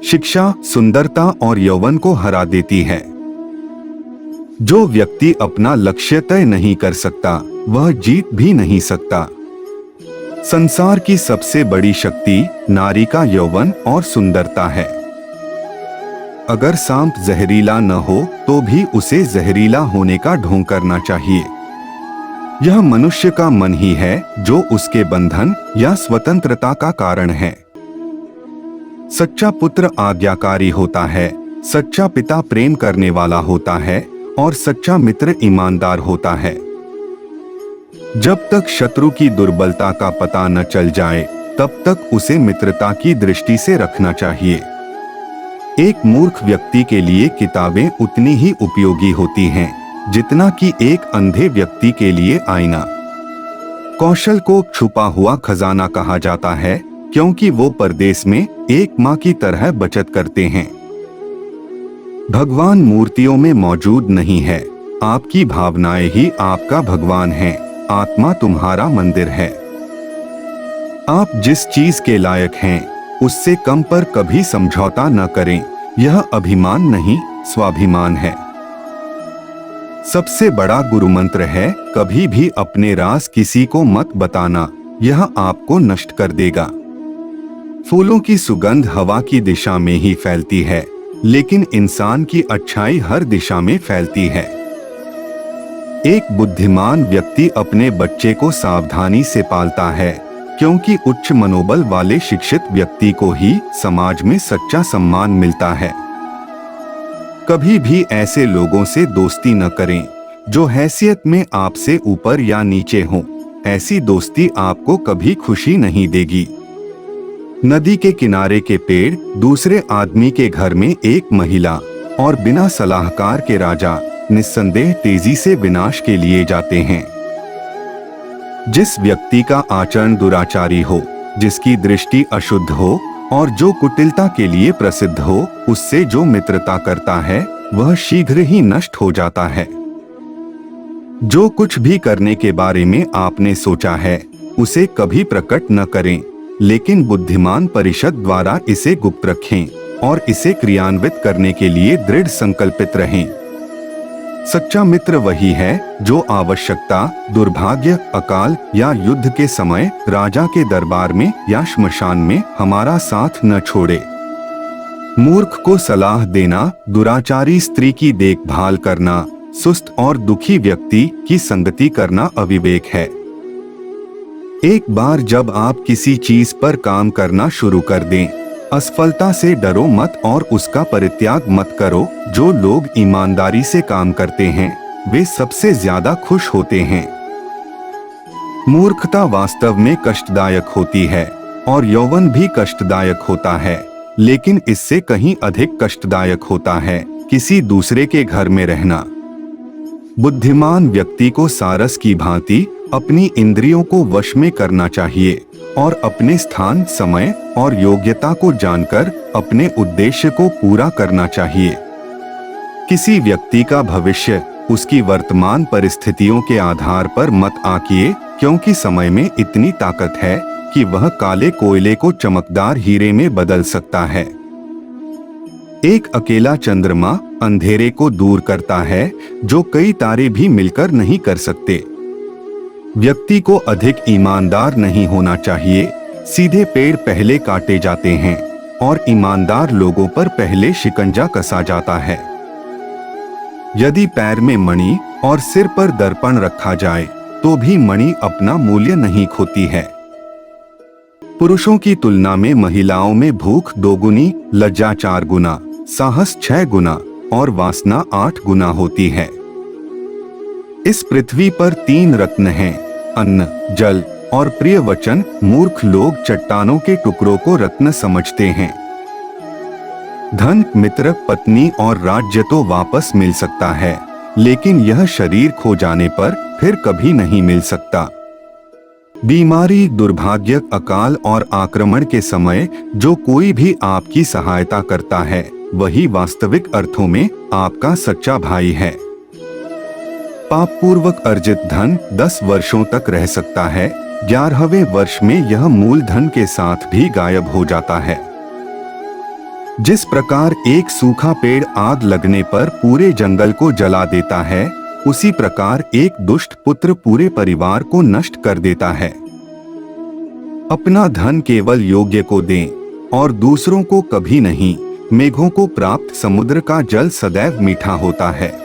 शिक्षा सुंदरता और यौवन को हरा देती है। जो व्यक्ति अपना लक्ष्य तय नहीं कर सकता वह जीत भी नहीं सकता। संसार की सबसे बड़ी शक्ति नारी का यौवन और सुंदरता है। अगर सांप जहरीला न हो तो भी उसे जहरीला होने का ढोंग करना चाहिए। यह मनुष्य का मन ही है जो उसके बंधन या स्वतंत्रता का कारण है। सच्चा पुत्र आज्ञाकारी होता है, सच्चा पिता प्रेम करने वाला होता है और सच्चा मित्र ईमानदार होता है। जब तक शत्रु की दुर्बलता का पता न चल जाए तब तक उसे मित्रता की दृष्टि से रखना चाहिए। एक मूर्ख व्यक्ति के लिए किताबें उतनी ही उपयोगी होती हैं जितना कि एक अंधे व्यक्ति के लिए आईना। कौशल को छुपा हुआ खजाना कहा जाता है क्योंकि वो परदेश में एक माँ की तरह बचत करते हैं। भगवान मूर्तियों में मौजूद नहीं है, आपकी भावनाएं ही आपका भगवान है। आत्मा तुम्हारा मंदिर है। आप जिस चीज के लायक हैं उससे कम पर कभी समझौता न करें। यह अभिमान नहीं स्वाभिमान है। सबसे बड़ा गुरु मंत्र है कभी भी अपने राज किसी को मत बताना, यह आपको नष्ट कर देगा। फूलों की सुगंध हवा की दिशा में ही फैलती है, लेकिन इंसान की अच्छाई हर दिशा में फैलती है। एक बुद्धिमान व्यक्ति अपने बच्चे को सावधानी से पालता है क्योंकि उच्च मनोबल वाले शिक्षित व्यक्ति को ही समाज में सच्चा सम्मान मिलता है। कभी भी ऐसे लोगों से दोस्ती न करें जो हैसियत में आपसे ऊपर या नीचे हों। ऐसी दोस्ती आपको कभी खुशी नहीं देगी। नदी के किनारे के पेड़, दूसरे आदमी के घर में एक महिला और बिना सलाहकार के राजा निस्संदेह तेजी से विनाश के लिए जाते हैं। जिस व्यक्ति का आचरण दुराचारी हो, जिसकी दृष्टि अशुद्ध हो और जो कुटिलता के लिए प्रसिद्ध हो, उससे जो मित्रता करता है वह शीघ्र ही नष्ट हो जाता है। जो कुछ भी करने के बारे में आपने सोचा है उसे कभी प्रकट न करें, लेकिन बुद्धिमान परिषद द्वारा इसे गुप्त रखें और इसे क्रियान्वित करने के लिए दृढ़ संकल्पित रहें। सच्चा मित्र वही है जो आवश्यकता, दुर्भाग्य, अकाल या युद्ध के समय राजा के दरबार में या श्मशान में हमारा साथ न छोड़े। मूर्ख को सलाह देना, दुराचारी स्त्री की देखभाल करना, सुस्त और दुखी व्यक्ति की संगति करना अविवेक है। एक बार जब आप किसी चीज पर काम करना शुरू कर दें, असफलता से डरो मत और उसका परित्याग मत करो। जो लोग ईमानदारी से काम करते हैं वे सबसे ज्यादा खुश होते हैं। मूर्खता वास्तव में कष्टदायक होती है और यौवन भी कष्टदायक होता है, लेकिन इससे कहीं अधिक कष्टदायक होता है किसी दूसरे के घर में रहना। बुद्धिमान व्यक्ति को सारस की भांति अपनी इंद्रियों को वश में करना चाहिए और अपने स्थान, समय और योग्यता को जानकर अपने उद्देश्य को पूरा करना चाहिए। किसी व्यक्ति का भविष्य उसकी वर्तमान परिस्थितियों के आधार पर मत आंकिए, क्योंकि समय में इतनी ताकत है कि वह काले कोयले को चमकदार हीरे में बदल सकता है। एक अकेला चंद्रमा अंधेरे को दूर करता है जो कई तारे भी मिलकर नहीं कर सकते। व्यक्ति को अधिक ईमानदार नहीं होना चाहिए। सीधे पेड़ पहले काटे जाते हैं और ईमानदार लोगों पर पहले शिकंजा कसा जाता है। यदि पैर में मणि और सिर पर दर्पण रखा जाए तो भी मणि अपना मूल्य नहीं खोती है। पुरुषों की तुलना में महिलाओं में भूख 2 गुनी, लज्जा 4 गुना, साहस 6 गुना और वासना 8 गुना होती है। इस पृथ्वी पर 3 रत्न हैं, अन्न, जल और प्रिय वचन। मूर्ख लोग चट्टानों के टुकड़ों को रत्न समझते हैं। धन, मित्र, पत्नी और राज्य तो वापस मिल सकता है, लेकिन यह शरीर खो जाने पर फिर कभी नहीं मिल सकता। बीमारी, दुर्भाग्य, अकाल और आक्रमण के समय जो कोई भी आपकी सहायता करता है वही वास्तविक अर्थों में आपका सच्चा भाई है। पाप पूर्वक अर्जित धन 10 वर्षों तक रह सकता है, 11वें वर्ष में यह मूलधन के साथ भी गायब हो जाता है। जिस प्रकार एक सूखा पेड़ आग लगने पर पूरे जंगल को जला देता है, उसी प्रकार एक दुष्ट पुत्र पूरे परिवार को नष्ट कर देता है। अपना धन केवल योग्य को दें और दूसरों को कभी नहीं। मेघों को प्राप्त समुद्र का जल सदैव मीठा होता है।